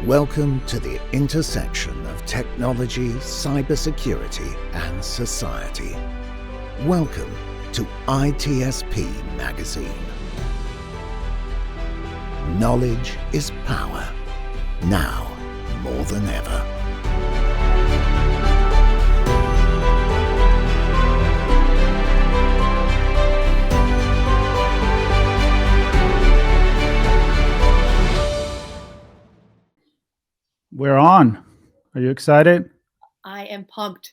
Welcome to the intersection of technology, cybersecurity, and society. Welcome to ITSP Magazine. Knowledge is power, now more than ever. We're on. Are you excited? I am pumped.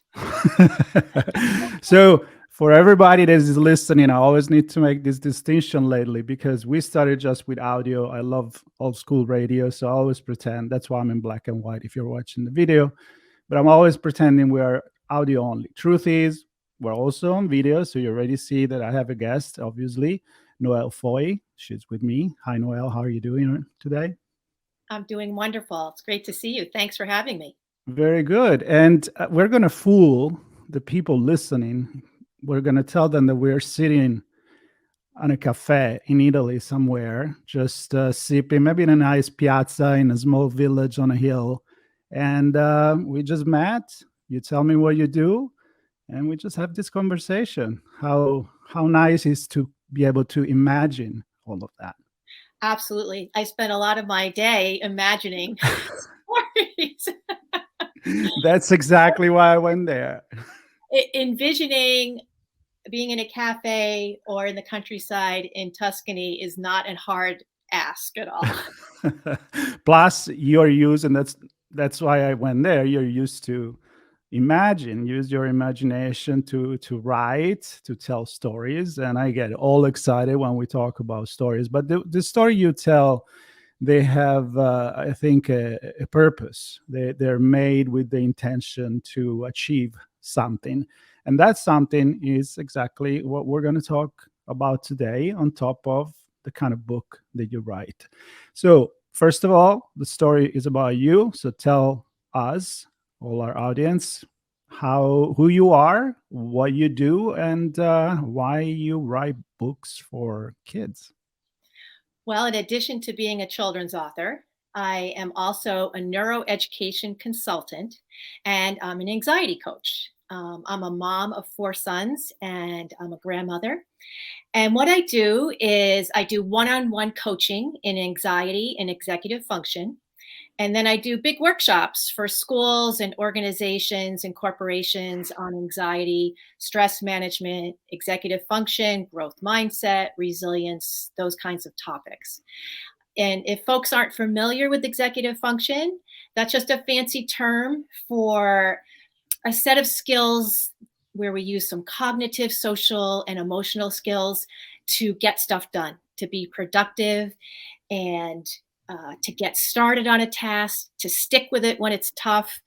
So for everybody that is listening, I always need to make this distinction lately because we started just with audio. I love old school radio, so I always pretend. That's why I'm in black and white if you're watching the video. But I'm always pretending we are audio only. Truth is, we're also on video, so you already see that I have a guest, obviously, Noel Foy. She's with me. Hi, Noel. How are you doing today? I'm doing wonderful. It's great to see you. Thanks for having me. Very good. And we're going to fool the people listening. We're going to tell them that we're sitting on a cafe in Italy somewhere, just sipping, maybe in a nice piazza in a small village on a hill. And we just met. You tell me what you do, and we just have this conversation. How nice it is to be able to imagine all of that. Absolutely. I spent a lot of my day imagining stories. That's exactly why I went there. Envisioning being in a cafe or in the countryside in Tuscany is not a hard ask at all. Plus, you're used, and that's why I went there. You're used to use your imagination to write, to tell stories, and I get all excited when we talk about stories. But the story you tell, they have, I think, a purpose. They're made with the intention to achieve something, and that something is exactly what we're going to talk about today, on top of the kind of book that you write. So, first of all, the story is about you. So tell us, all our audience, who you are, what you do, and why you write books for kids. Well, in addition to being a children's author, I am also a neuroeducation consultant, and I'm an anxiety coach. I'm a mom of 4 sons, and I'm a grandmother. And what I do is I do one-on-one coaching in anxiety and executive function. And then I do big workshops for schools and organizations and corporations on anxiety, stress management, executive function, growth mindset, resilience, those kinds of topics. And if folks aren't familiar with executive function, that's just a fancy term for a set of skills where we use some cognitive, social, and emotional skills to get stuff done, to be productive, and to get started on a task, to stick with it when it's tough,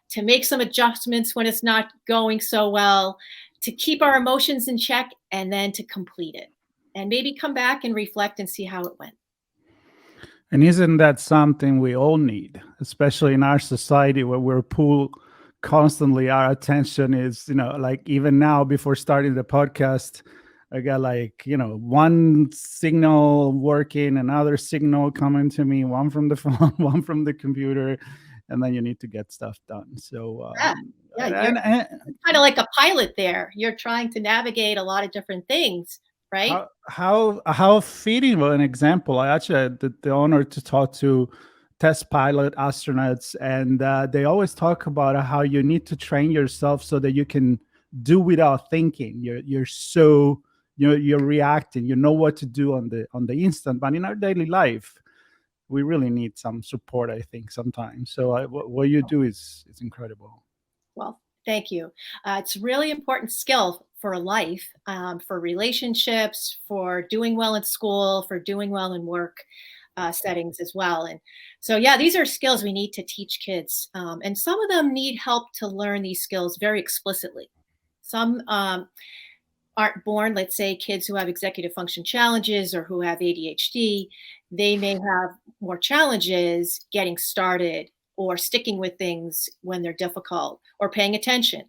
to make some adjustments when it's not going so well, to keep our emotions in check, and then to complete it. And maybe come back and reflect and see how it went. And isn't that something we all need, especially in our society where we're pulled constantly? Our attention is, like even now before starting the podcast, I got one signal working, another signal coming to me, one from the phone, one from the computer, and then you need to get stuff done. So you're kind of like a pilot there. You're trying to navigate a lot of different things, right? How fitting of an example. I actually had the honor to talk to test pilot astronauts, and they always talk about how you need to train yourself so that you can do without thinking. You're reacting, you know what to do on the instant. But in our daily life, we really need some support, I think, sometimes. So what you do is incredible. Well, thank you. It's a really important skill for life, for relationships, for doing well in school, for doing well in work settings as well. And so, yeah, these are skills we need to teach kids. And some of them need help to learn these skills very explicitly. Some aren't born, let's say kids who have executive function challenges or who have ADHD, they may have more challenges getting started or sticking with things when they're difficult or paying attention.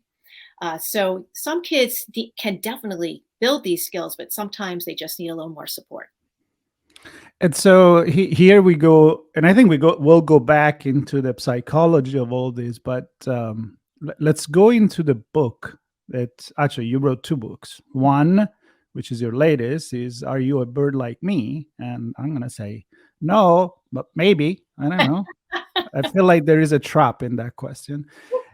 So some kids can definitely build these skills, but sometimes they just need a little more support. And so here we go, and I think we'll go back into the psychology of all this, but let's go into the book that actually you wrote 2 books. One, which is your latest, is Are You a Bird Like Me? And I'm going to say no, but maybe. I don't know. I feel like there is a trap in that question.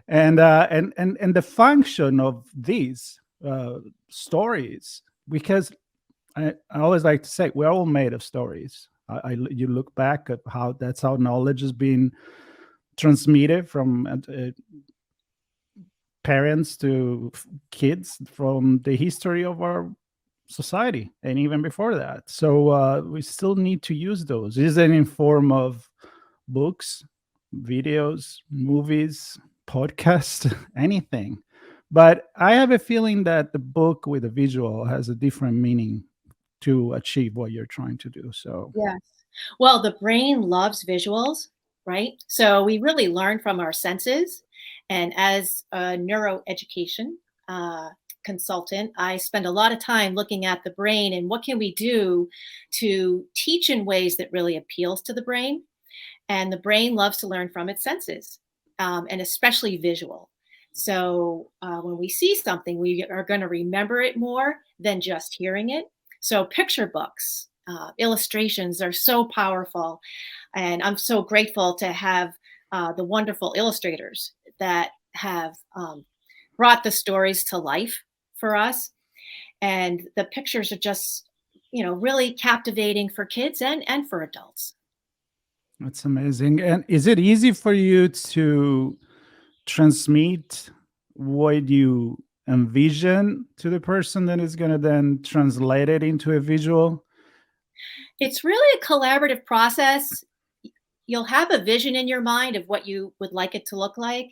And the function of these stories, because I always like to say we're all made of stories. You look back at how that's how knowledge has been transmitted from parents to kids from the history of our society and even before that. So we still need to use those. Is it in form of books, videos, movies, podcasts, anything? But I have a feeling that the book with a visual has a different meaning to achieve what you're trying to do. So Yes. Well, the brain loves visuals, right? So we really learn from our senses. And as a neuroeducation uh, consultant, I spend a lot of time looking at the brain and what can we do to teach in ways that really appeals to the brain. And the brain loves to learn from its senses, and especially visual. So when we see something, we are going to remember it more than just hearing it. So picture books, illustrations are so powerful, and I'm so grateful to have the wonderful illustrators that have brought the stories to life for us. And the pictures are just, really captivating for kids and for adults. that's amazing. And is it easy for you to transmit what you envision to the person that is going to then translate it into a visual? It's really a collaborative process. You'll have a vision in your mind of what you would like it to look like.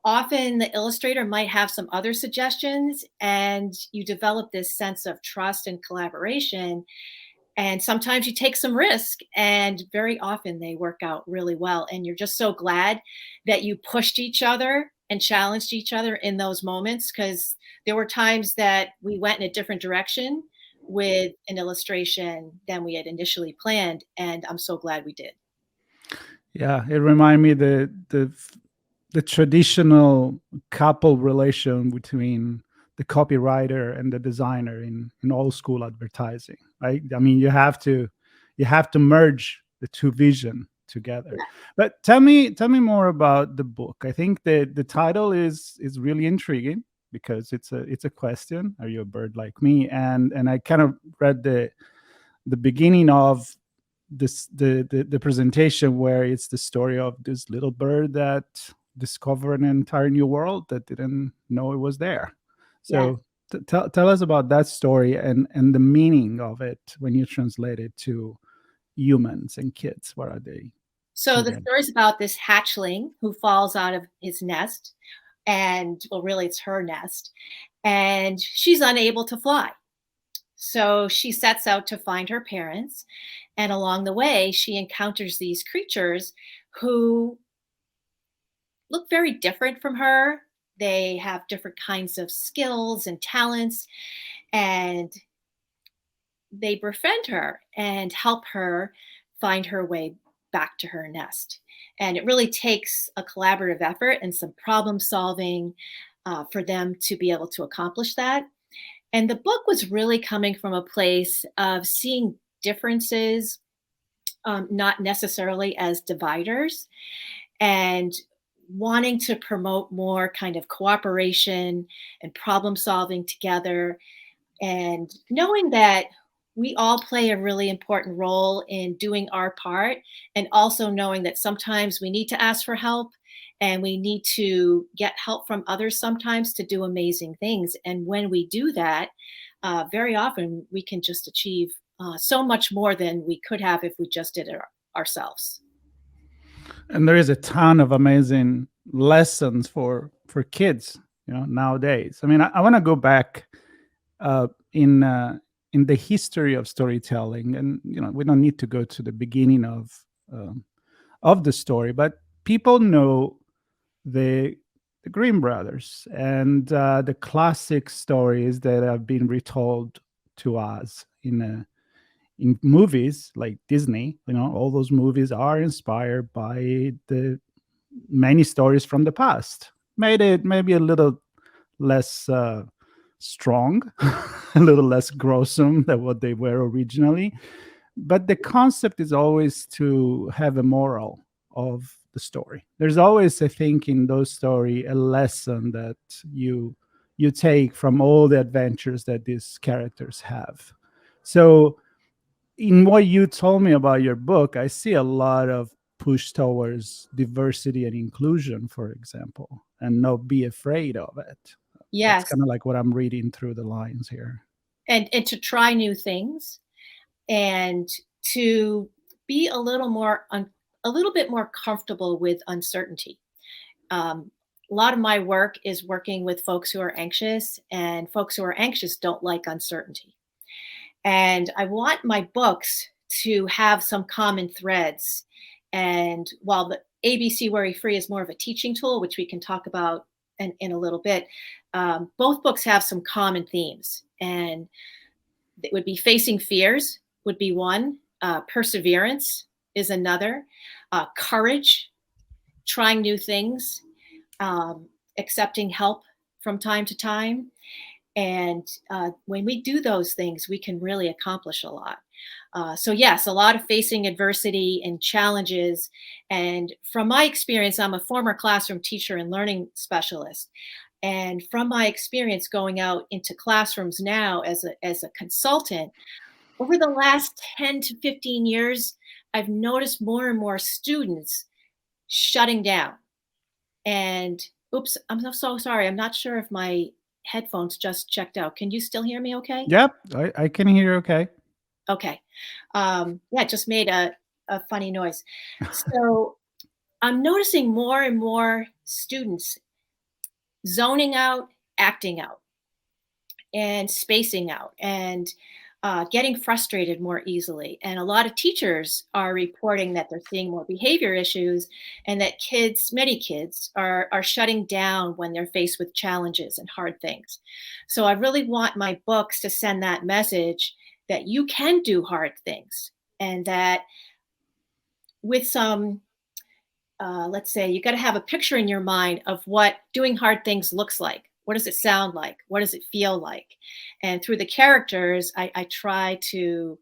Often the illustrator might have some other suggestions, and you develop this sense of trust and collaboration. And sometimes you take some risk, and very often they work out really well. And you're just so glad that you pushed each other and challenged each other in those moments, because there were times that we went in a different direction with an illustration than we had initially planned. And I'm so glad we did. Yeah, it reminded me the traditional couple relation between the copywriter and the designer in old school advertising, right? I mean, you have to merge the two vision together. But tell me more about the book. I think the title is really intriguing because it's a question: Are you a bird like me? And I kind of read the beginning of this the presentation where it's the story of this little bird that discovered an entire new world that didn't know it was there. Yeah. So tell us about that story and the meaning of it when you translate it to humans and kids. What are they So the again? story is about this hatchling who falls out of his nest, and well, really, it's her nest, and she's unable to fly. So she sets out to find her parents, and along the way, she encounters these creatures who look very different from her. They have different kinds of skills and talents, and they befriend her and help her find her way back to her nest. And it really takes a collaborative effort and some problem solving for them to be able to accomplish that. And the book was really coming from a place of seeing differences, not necessarily as dividers, and wanting to promote more kind of cooperation and problem solving together, and knowing that we all play a really important role in doing our part, and also knowing that sometimes we need to ask for help and we need to get help from others sometimes to do amazing things. And when we do that, very often we can just achieve so much more than we could have if we just did it ourselves. And there is a ton of amazing lessons for kids, nowadays. I mean, I want to go back uh, in the history of storytelling, and we don't need to go to the beginning of the story, but people know the Grimm brothers and the classic stories that have been retold to us in movies like Disney, all those movies are inspired by the many stories from the past. Made it maybe a little less strong, a little less gruesome than what they were originally. But the concept is always to have a moral of the story. There's always, I think, in those stories, a lesson that you take from all the adventures that these characters have. So in what you told me about your book, I see a lot of push towards diversity and inclusion, for example, and not be afraid of it. That's Yes. kind of like what I'm reading through the lines here. And to try new things, and to be a little bit more comfortable with uncertainty. A lot of my work is working with folks who are anxious, and folks who are anxious don't like uncertainty. And I want my books to have some common threads. And while the ABC Worry Free is more of a teaching tool, which we can talk about in a little bit, both books have some common themes. And it would be facing fears would be one, perseverance is another, courage, trying new things, accepting help from time to time. And when we do those things, we can really accomplish a lot. So yes, a lot of facing adversity and challenges. And from my experience, I'm a former classroom teacher and learning specialist. And from my experience going out into classrooms now as a consultant, over the last 10 to 15 years, I've noticed more and more students shutting down. And oops, I'm so sorry. I'm not sure if my headphones just checked out. Can you still hear me okay? Yep, I can hear you okay. Okay. Yeah, it just made a funny noise. So I'm noticing more and more students zoning out, acting out, and spacing out, and getting frustrated more easily. And a lot of teachers are reporting that they're seeing more behavior issues, and that many kids are shutting down when they're faced with challenges and hard things. So I really want my books to send that message that you can do hard things, and that with some, let's say, you got to have a picture in your mind of what doing hard things looks like. What does it sound like? What does it feel like? And through the characters, I try to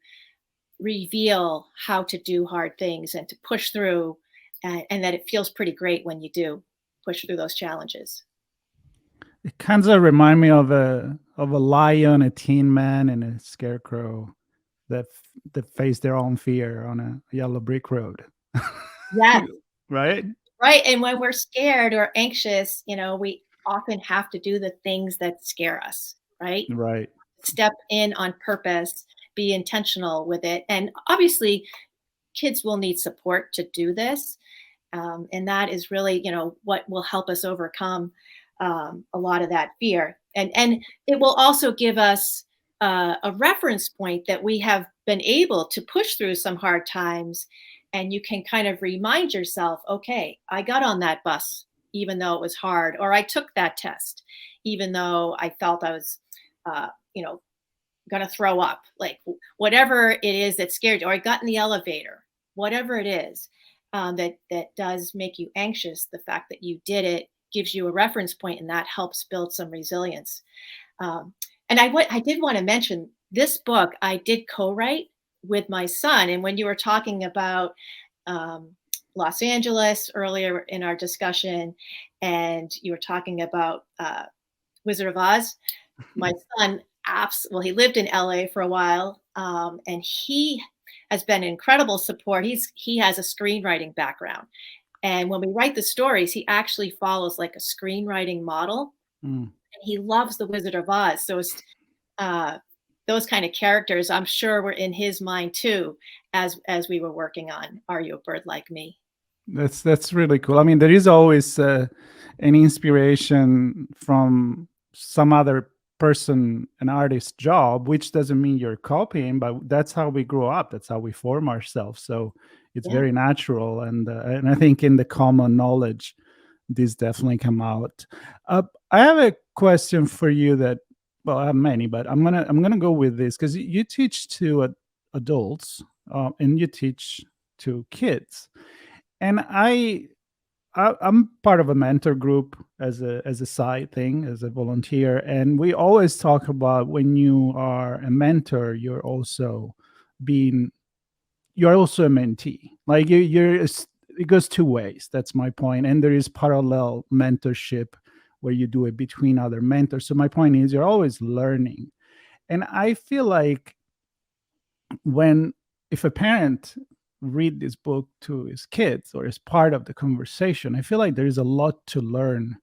reveal how to do hard things and to push through, and that it feels pretty great when you do push through those challenges. It kind of remind me of a lion, a tin man, and a scarecrow that face their own fear on a yellow brick road. Yeah. Right? Right. And when we're scared or anxious, we often have to do the things that scare us, right? Right. Step in on purpose, be intentional with it. And obviously, kids will need support to do this. And that is really, what will help us overcome a lot of that fear. And it will also give us a reference point that we have been able to push through some hard times. And you can kind of remind yourself, okay, I got on that bus, even though it was hard, or I took that test, even though I felt I was, going to throw up, like whatever it is that scared you, or I got in the elevator, whatever it is that does make you anxious. The fact that you did it gives you a reference point, and that helps build some resilience. And I did want to mention this book I did co-write with my son. And when you were talking about Los Angeles earlier in our discussion, and you were talking about Wizard of Oz, my son, he lived in LA for a while, and he has been incredible support. He has a screenwriting background. And when we write the stories, he actually follows like a screenwriting model. And he loves the Wizard of Oz. So it's, those kind of characters, I'm sure, were in his mind too, as we were working on Are You a Bird Like Me? That's really cool. I mean, there is always an inspiration from some other person, an artist's job, which doesn't mean you're copying, but that's how we grow up. That's how we form ourselves. So it's very natural. And I think in the common knowledge, this definitely come out. I have a question for you that, well, I have many, but I'm gonna go with this because you teach to adults, and you teach to kids. And I'm part of a mentor group as a side thing, as a volunteer, and we always talk about when you are a mentor, you're also a mentee. Like it goes two ways. That's my point. And there is parallel mentorship where you do it between other mentors. So my point is, you're always learning. And I feel like if a parent read this book to his kids or as part of the conversation, I feel like there is a lot to learn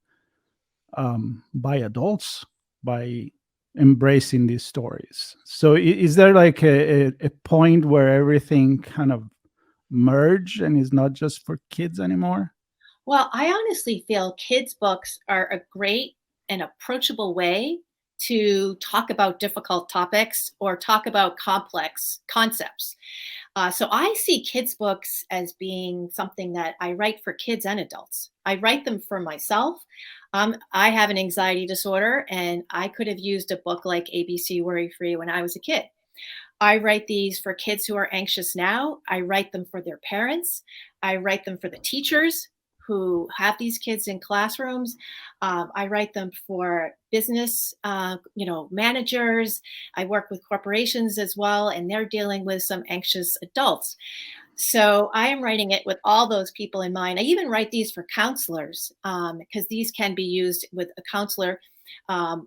by adults by embracing these stories. So is there like a point where everything kind of merge and is not just for kids anymore? Well, I honestly feel kids' books are a great and approachable way to talk about difficult topics or talk about complex concepts. So I see kids' books as being something that I write for kids and adults. I write them for myself. I have an anxiety disorder, and I could have used a book like ABC Worry Free when I was a kid. I write these for kids who are anxious now. I write them for their parents. I write them for the teachers who have these kids in classrooms. I write them for business, managers. I work with corporations as well, and they're dealing with some anxious adults. So I am writing it with all those people in mind. I even write these for counselors because these can be used with a counselor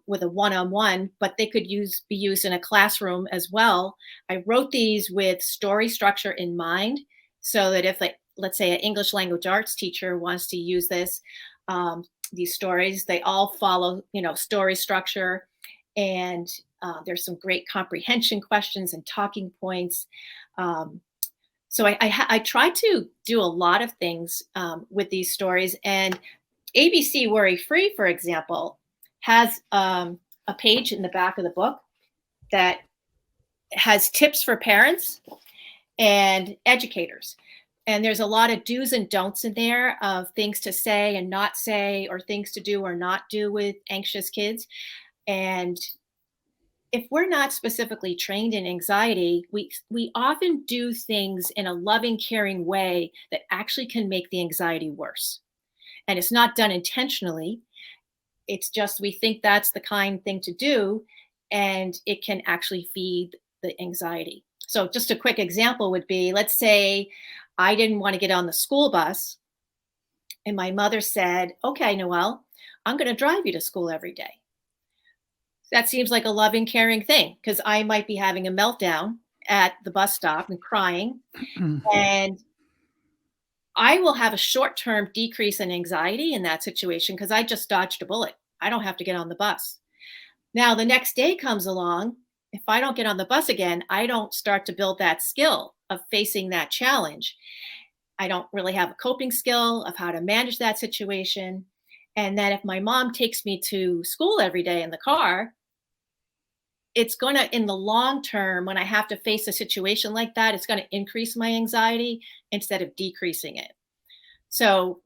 with a one-on-one, but they could be used in a classroom as well. I wrote these with story structure in mind, so that if, let's say, an English language arts teacher wants to use these stories, they all follow, story structure, and there's some great comprehension questions and talking points. So I try to do a lot of things with these stories. And ABC Worry Free, for example, has a page in the back of the book that has tips for parents and educators. And there's a lot of do's and don'ts in there of things to say and not say, or things to do or not do with anxious kids. And if we're not specifically trained in anxiety, we often do things in a loving, caring way that actually can make the anxiety worse. And it's not done intentionally. It's just we think that's the kind thing to do, and it can actually feed the anxiety. So just a quick example would be, let's say I didn't want to get on the school bus, and my mother said, "Okay, Noel, I'm going to drive you to school every day." That seems like a loving, caring thing, because I might be having a meltdown at the bus stop and crying. And I will have a short-term decrease in anxiety in that situation because I just dodged a bullet. I don't have to get on the bus. Now, the next day comes along. If I don't get on the bus again, I don't start to build that skill of facing that challenge. I don't really have a coping skill of how to manage that situation. And then if my mom takes me to school every day in the car, it's going to, in the long term, when I have to face a situation like that, it's going to increase my anxiety instead of decreasing it. So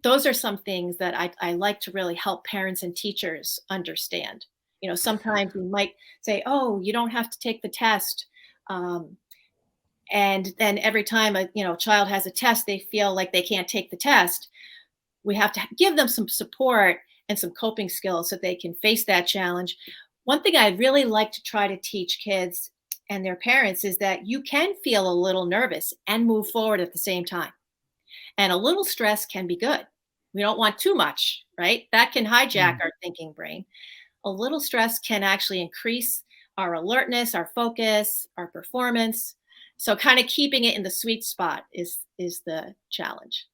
those are some things that I like to really help parents and teachers understand. Sometimes we might say, "Oh, you don't have to take the test." And then every time a child has a test, they feel like they can't take the test. We have to give them some support and some coping skills so they can face that challenge. One thing I really like to try to teach kids and their parents is that you can feel a little nervous and move forward at the same time. And a little stress can be good. We don't want too much, right? That can hijack our thinking brain. A little stress can actually increase our alertness, our focus, our performance. So kind of keeping it in the sweet spot is the challenge.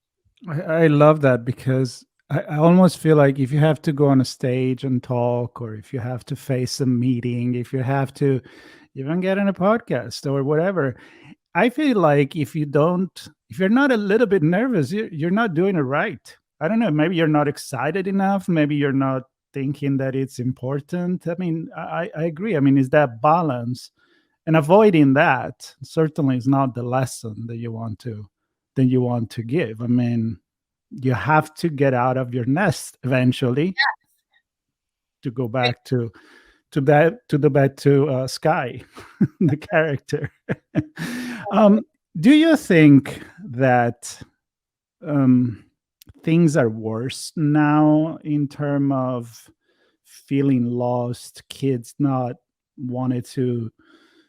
I love that, because I almost feel like if you have to go on a stage and talk, or if you have to face a meeting, if you have to even get on a podcast or whatever, I feel like if you're not a little bit nervous, you're not doing it right. I don't know. Maybe you're not excited enough. Maybe you're not thinking that it's important. I mean, I agree. I mean, it's that balance, and avoiding that certainly is not the lesson that you want to give. I mean, you have to get out of your nest eventually to go back to to Sky, the character. Do you think that things are worse now in terms of feeling lost, kids not wanted to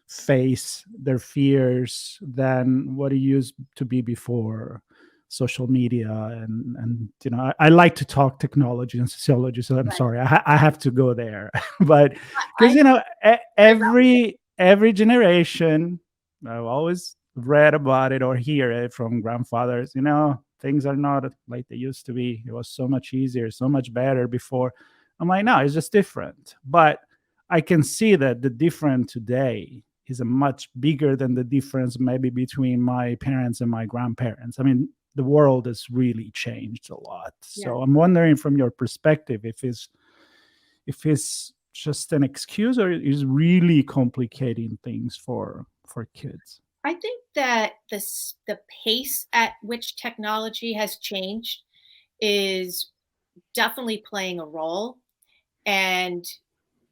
face their fears than what it used to be before social media? And I like to talk technology and sociology, so I'm Right. sorry, I have to go there. But because I every generation, I've always read about it or hear it from grandfathers, things are not like they used to be. It was so much easier, so much better before. I'm like, no, it's just different. But I can see that the difference today is a much bigger than the difference maybe between my parents and my grandparents. I mean, the world has really changed a lot. Yeah. So I'm wondering from your perspective if it's just an excuse or is really complicating things for kids. I think that the pace at which technology has changed is definitely playing a role. And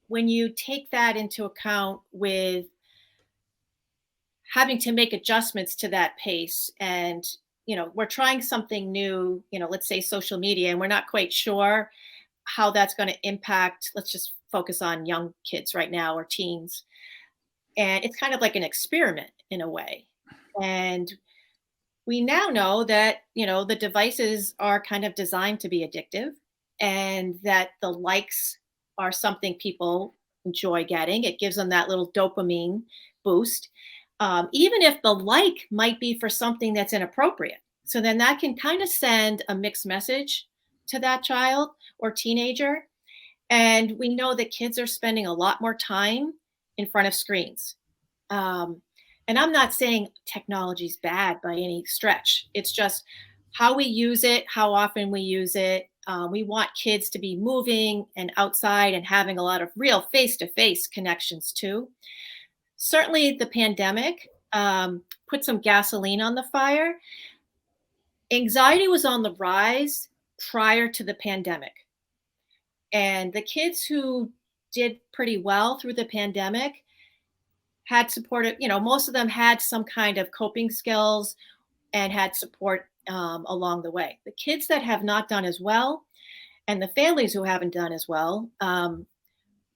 when you take that into account with having to make adjustments to that pace, and we're trying something new, let's say social media, and we're not quite sure how that's going to impact, let's just focus on young kids right now or teens. And it's kind of like an experiment in a way. And we now know that, the devices are kind of designed to be addictive, and that the likes are something people enjoy getting. It gives them that little dopamine boost, even if the like might be for something that's inappropriate. So then that can kind of send a mixed message to that child or teenager. And we know that kids are spending a lot more time in front of screens. And I'm not saying technology is bad by any stretch. It's just how we use it, how often we use it. We want kids to be moving and outside and having a lot of real face-to-face connections too. Certainly the pandemic put some gasoline on the fire. Anxiety was on the rise prior to the pandemic. And the kids who did pretty well through the pandemic had supported, most of them had some kind of coping skills and had support along the way. The kids that have not done as well, and the families who haven't done as well,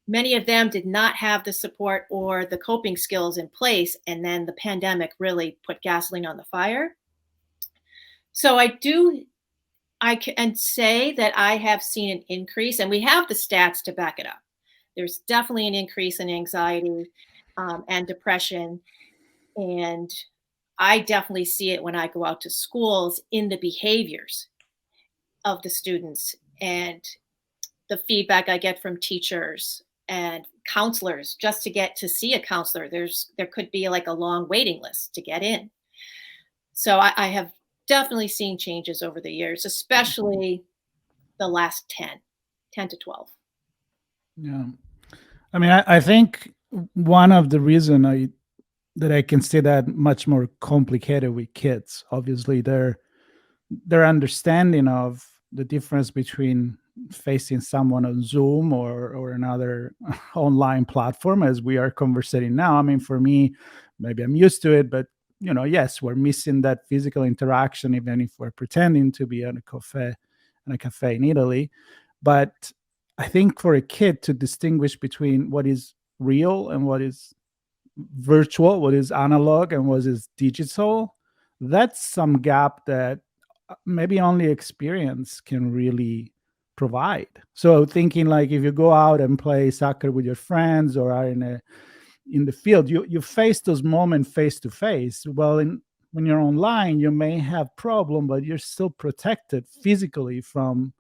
many of them did not have the support or the coping skills in place. And then the pandemic really put gasoline on the fire. So I can say that I have seen an increase, and we have the stats to back it up. There's definitely an increase in anxiety and depression. And I definitely see it when I go out to schools in the behaviors of the students and the feedback I get from teachers and counselors. Just to get to see a counselor, there could be like a long waiting list to get in. So I have definitely seen changes over the years, especially the last 10 to 12. Yeah. I mean, I think one of the reason that I can see that much more complicated with kids, obviously their understanding of the difference between facing someone on Zoom or another online platform as we are conversating now. I mean, for me, maybe I'm used to it, but yes, we're missing that physical interaction, even if we're pretending to be in a cafe in Italy. But I think for a kid to distinguish between what is real and what is virtual, what is analog and what is digital, that's some gap that maybe only experience can really provide. So thinking like if you go out and play soccer with your friends or are in the field, you face those moments face to face. Well, when you're online, you may have problem, but you're still protected physically from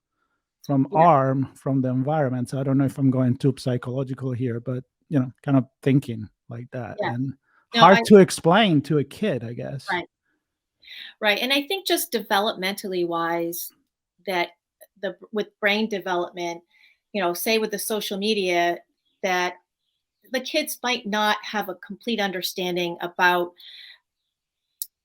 harm from the environment. So I don't know if I'm going too psychological here, but kind of thinking like that. Yeah. And No, hard to explain to a kid, I guess. Right. And I think just developmentally wise, that with brain development, say with the social media, that the kids might not have a complete understanding about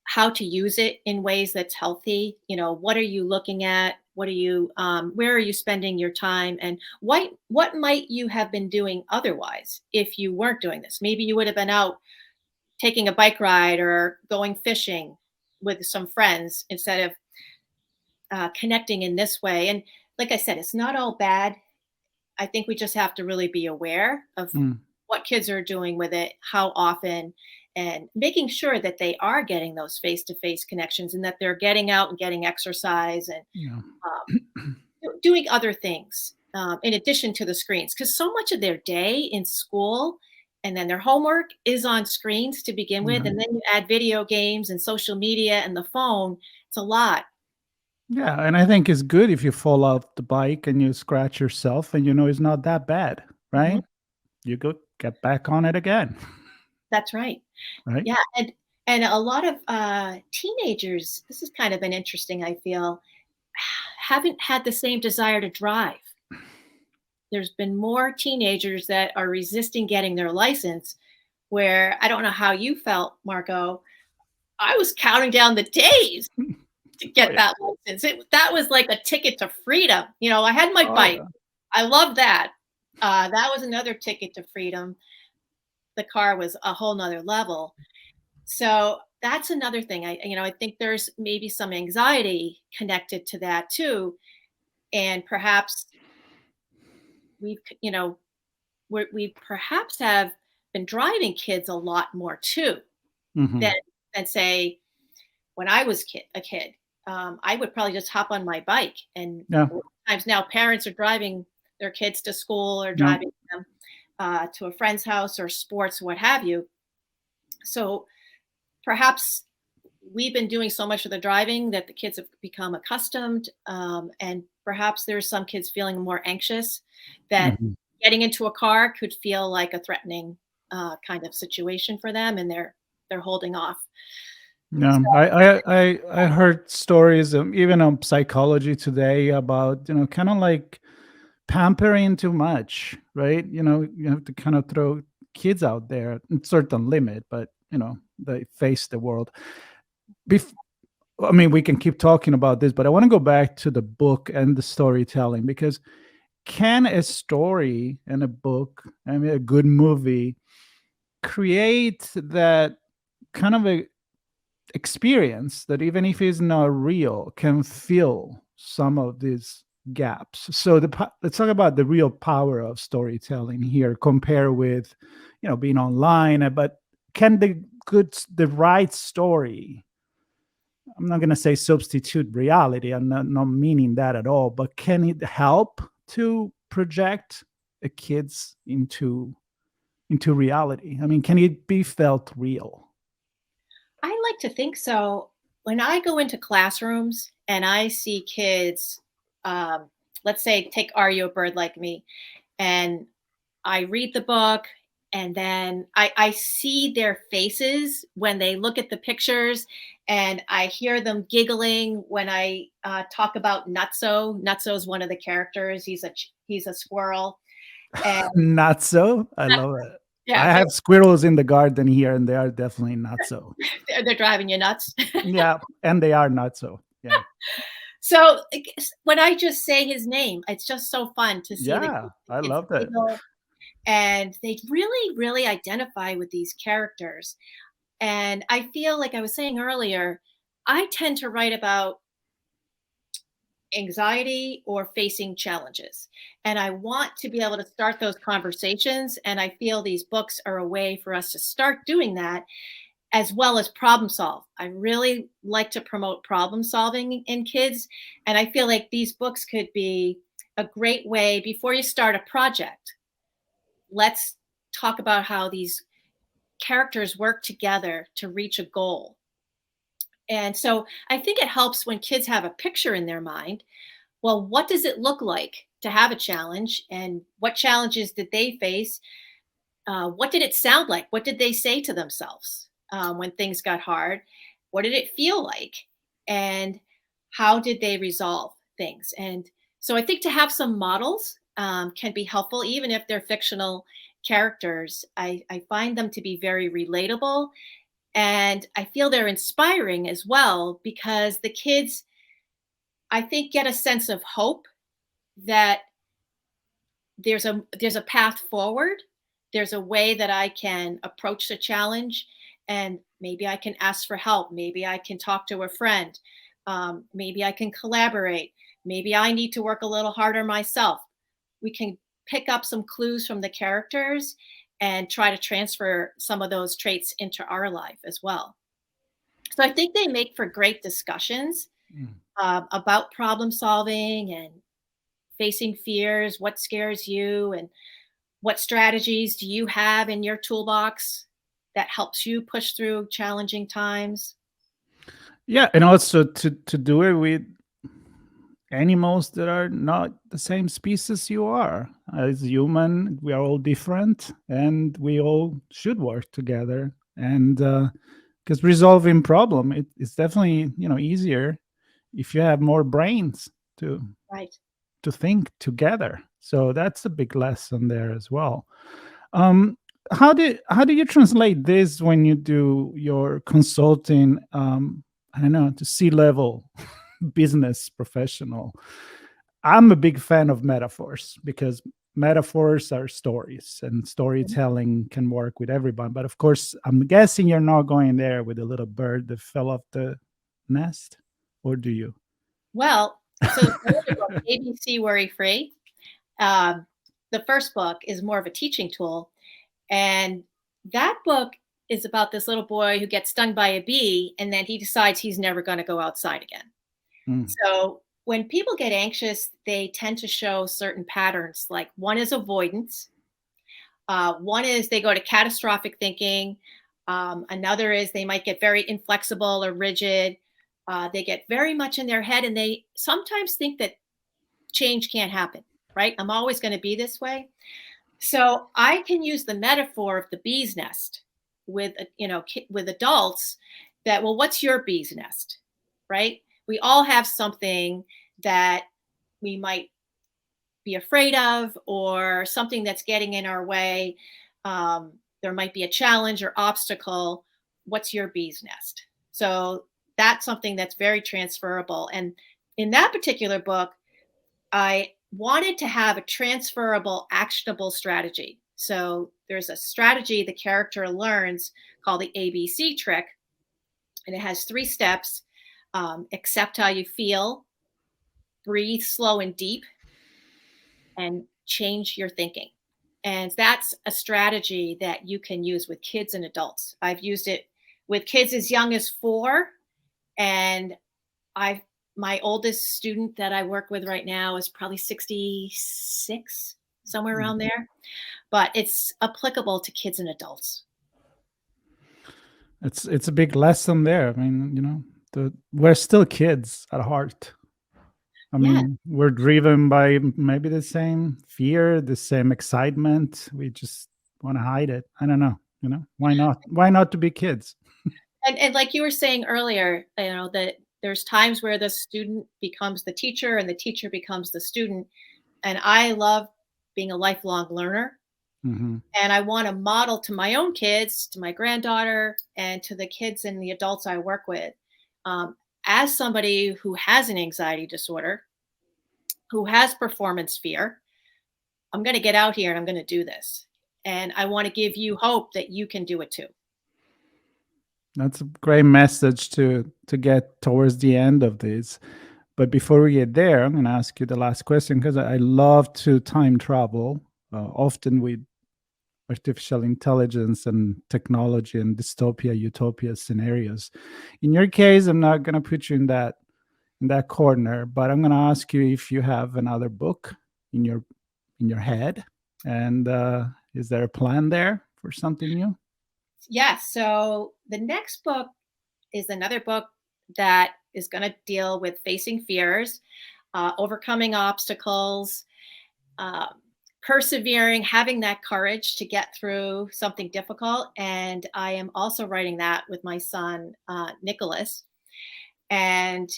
how to use it in ways that's healthy. What are you looking at? What are you, where are you spending your time? And what might you have been doing otherwise if you weren't doing this? Maybe you would have been out taking a bike ride or going fishing with some friends instead of connecting in this way. And like I said, it's not all bad. I think we just have to really be aware of Mm, what kids are doing with it, how often, and making sure that they are getting those face-to-face connections and that they're getting out and getting exercise and yeah. um, doing other things in addition to the screens. Because so much of their day in school and then their homework is on screens to begin with. Yeah. And then you add video games and social media and the phone. It's a lot. Yeah, and I think it's good if you fall off the bike and you scratch yourself and you know it's not that bad, Mhm. right? You go get back on it again, That's right. right? Yeah, and a lot of teenagers, this has kind of been interesting, I feel, haven't had the same desire to drive. There's been more teenagers that are resisting getting their license, where I don't know how you felt, Marco. I was counting down the days to Oh get yeah. that license. That was like a ticket to freedom. I had my Oh bike. yeah. I loved that. That was another ticket to freedom. The car was a whole nother level. So that's another thing. I think there's maybe some anxiety connected to that too, and perhaps we've, we perhaps have been driving kids a lot more too than Hmm. than say when I was a kid. I would probably just hop on my bike, and Yeah. a lot of times now parents are driving their kids to school or Yeah. driving them to a friend's house or sports, what have you. So perhaps we've been doing so much of the driving that the kids have become accustomed, and perhaps there's some kids feeling more anxious that Mhm. getting into a car could feel like a threatening kind of situation for them, and they're holding off. Yeah, So, I heard stories, even on Psychology Today, about kind of like pampering too much, right? You have to kind of throw kids out there in certain limit, but they face the world. Bef- I mean, we can keep talking about this, but I want to go back to the book and the storytelling, because can a story and a book, I mean, a good movie, create that kind of a experience that, even if it's not real, can fill some of these gaps? So let's talk about the real power of storytelling here, compare with being online. But can the right story, I'm not going to say substitute reality, I'm not meaning that at all, but can it help to project a kids into reality? I mean, can it be felt real? I like to think so. When I go into classrooms and I see kids, um, let's say, take Are You a Bird Like Me? And I read the book, and then I see their faces when they look at the pictures, and I hear them giggling when I talk about Nutso. Nutso is one of the characters. He's a squirrel, and Not so. I love it. yeah, I have squirrels in the garden here, and they are definitely not so. they're driving you nuts. Yeah, and they are not so. Yeah, So when I just say his name, it's just so fun to see yeah, the I kids love that. giggle, and they really, really identify with these characters. And I feel like I was saying earlier, I tend to write about anxiety or facing challenges. And I want to be able to start those conversations. And I feel these books are a way for us to start doing that, as well as problem solve. I really like to promote problem solving in kids. And I feel like these books could be a great way before you start a project. Let's talk about how these characters work together to reach a goal. And so I think it helps when kids have a picture in their mind. Well, what does it look like to have a challenge? And what challenges did they face? What did it sound like? What did they say to themselves when things got hard? What did it feel like? And how did they resolve things? And so I think to have some models can be helpful, even if they're fictional characters. I find them to be very relatable, and I feel they're inspiring as well, because the kids I think, get a sense of hope that there's a path forward. There's a way that I can approach the challenge, and maybe I can ask for help. Maybe I can talk to a friend. Maybe I can collaborate. Maybe I need to work a little harder myself. We can pick up some clues from the characters and try to transfer some of those traits into our life as well. So I think they make for great discussions Mm. about problem solving and facing fears, what scares you, and what strategies do you have in your toolbox that helps you push through challenging times? Yeah, and also to do it with animals that are not the same species you are. As human, we are all different, and we all should work together. And because resolving problem, it's definitely easier if you have more brains to Right. to think together. So that's a big lesson there as well. Um, how do you translate this when you do your consulting? I don't know, to C-level business professional. I'm a big fan of metaphors because metaphors are stories, and storytelling can work with everyone. But of course, I'm guessing you're not going there with a little bird that fell off the nest, or do you? Well, so the other book, ABC Worry Free, um, the first book is more of a teaching tool. And that book is about this little boy who gets stung by a bee and then he decides he's never going to go outside again. Mm, So when people get anxious, they tend to show certain patterns. Like one is avoidance, one is they go to catastrophic thinking, another is they might get very inflexible or rigid. They get very much in their head and they sometimes think that change can't happen, right? I'm always going to be this way. So I can use the metaphor of the bee's nest with with adults that, well, what's your bee's nest, right? We all have something that we might be afraid of or something that's getting in our way. There might be a challenge or obstacle. What's your bee's nest? So that's something that's very transferable. And in that particular book, I wanted to have a transferable, actionable strategy. So there's a strategy the character learns called the ABC trick, and it has 3 steps: accept how you feel, breathe slow and deep, and change your thinking. And that's a strategy that you can use with kids and adults. I've used it with kids as young as 4, and I my oldest student that I work with right now is probably 66, somewhere mm. around there. But it's applicable to kids and adults. It's a big lesson there. I mean, we're still kids at heart. I Yeah. mean, we're driven by maybe the same fear, the same excitement. We just want to hide it. I don't know. Why not? Why not to be kids? And like you were saying earlier, that there's times where the student becomes the teacher and the teacher becomes the student. And I love being a lifelong learner. Hmm. And I want to model to my own kids, to my granddaughter, and to the kids and the adults I work with. As somebody who has an anxiety disorder, who has performance fear, I'm going to get out here and I'm going to do this. And I want to give you hope that you can do it too. That's a great message to get towards the end of this. But before we get there, I'm going to ask you the last question because I love to time travel, often with artificial intelligence and technology and dystopia, utopia scenarios. In your case, I'm not going to put you in that corner, but I'm going to ask you if you have another book in your head, and is there a plan there for something new? Yeah. So the next book is another book that is going to deal with facing fears, overcoming obstacles, uh, persevering, having that courage to get through something difficult. And I am also writing that with my son, Nicholas. And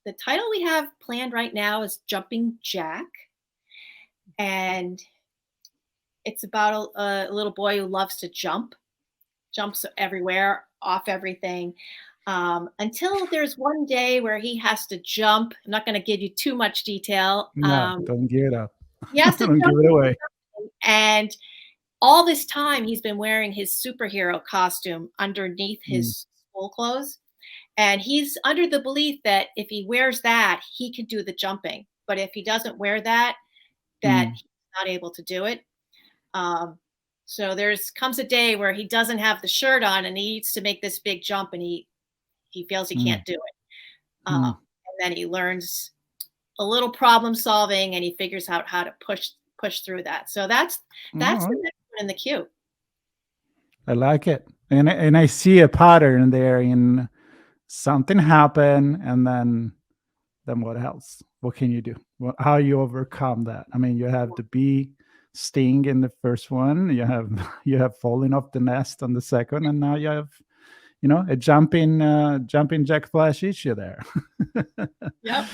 the title we have planned right now is Jumping Jack. And it's about a little boy who loves to jumps everywhere, off everything. until there's one day where he has to jump. I'm not going to give you too much detail. No, don't give it up. He has to Don't give jump it into away. something, and all this time he's been wearing his superhero costume underneath Mm, his school clothes. And he's under the belief that if he wears that, he can do the jumping. But if he doesn't wear that, that mm, he's not able to do it. Um, so there's comes a day where he doesn't have the shirt on and he needs to make this big jump, and he feels he mm, can't do it. mm. And then he learns a little problem solving, and he figures out how to push through that. So that's Oh, the next one in the queue. I like it. And I see a pattern there in something happen, and then what else? What can you do? How you overcome that? I mean, you have the bee sting in the first one. You have you have falling off the nest on the second, and now you have a jumping jack flash issue there. Yep.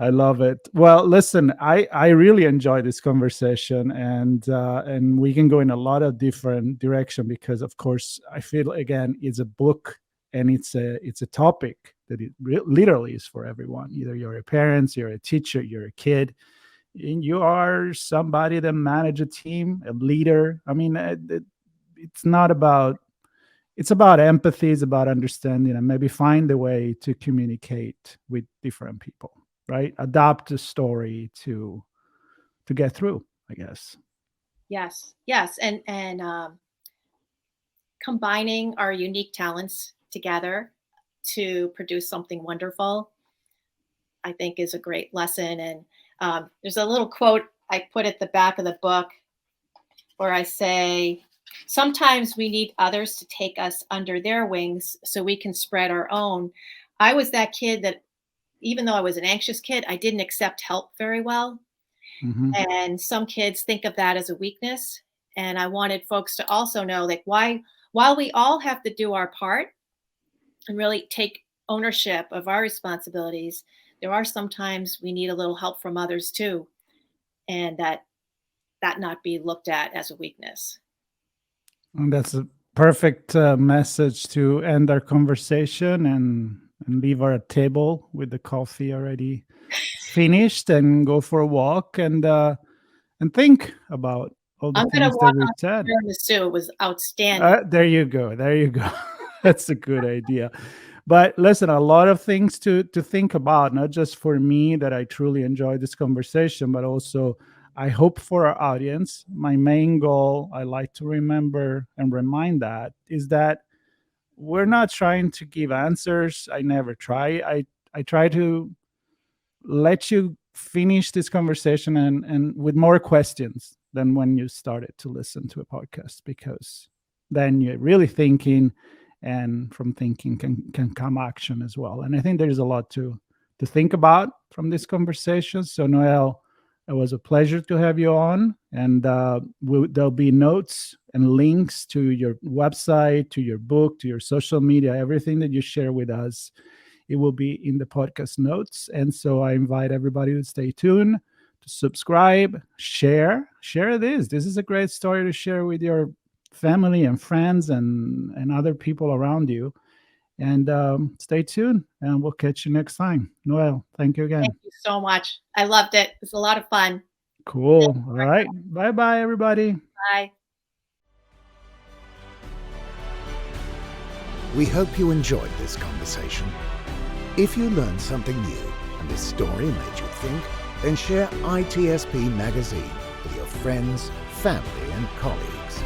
I love it. Well, listen, I really enjoy this conversation, and we can go in a lot of different direction because, of course, I feel again it's a book and it's a topic that it literally is for everyone. Either you're a parent, you're a teacher, you're a kid, and you are somebody that manage a team, a leader. I mean, it's not about it's about empathy, it's about understanding, and maybe find a way to communicate with different people, right? Adapt a story to get through, I guess. Yes, and combining our unique talents together to produce something wonderful, I think, is a great lesson. And there's a little quote I put at the back of the book where I say, sometimes we need others to take us under their wings so we can spread our own. I was that kid that, even though I was an anxious kid, I didn't accept help very well. Hmm. And some kids think of that as a weakness. And I wanted folks to also know, like, while we all have to do our part and really take ownership of our responsibilities, there are sometimes we need a little help from others too, and that not be looked at as a weakness. And that's a perfect message to end our conversation and leave our table with the coffee already finished and go for a walk and think about all the I'm gonna things that walk we on said. tiramisu. It was outstanding. There you go. There you go. That's a good idea. But listen, a lot of things to think about, not just for me that I truly enjoy this conversation, but also I hope for our audience. My main goal, I like to remember and remind that, is that we're not trying to give answers. I never try. I try to let you finish this conversation and with more questions than when you started to listen to a podcast, because then you're really thinking, and from thinking can come action as well. And I think there's a lot to think about from this conversation. So Noel, it was a pleasure to have you on, and there'll be notes and links to your website, to your book, to your social media, everything that you share with us. It will be in the podcast notes. And so I invite everybody to stay tuned, to subscribe, share this. This is a great story to share with your family and friends and other people around you. And stay tuned, and we'll catch you next time. Noel, thank you again. Thank you so much. I loved it. It was a lot of fun. Cool. All right. Bye-bye, everybody. Bye. We hope you enjoyed this conversation. If you learned something new and this story made you think, then share ITSP Magazine with your friends, family, and colleagues.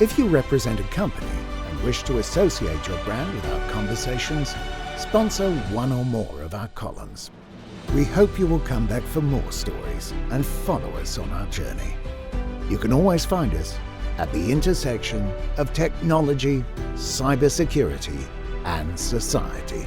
If you represent a company and wish to associate your brand with our conversations, sponsor one or more of our columns. We hope you will come back for more stories and follow us on our journey. You can always find us at the intersection of technology, cybersecurity, and society.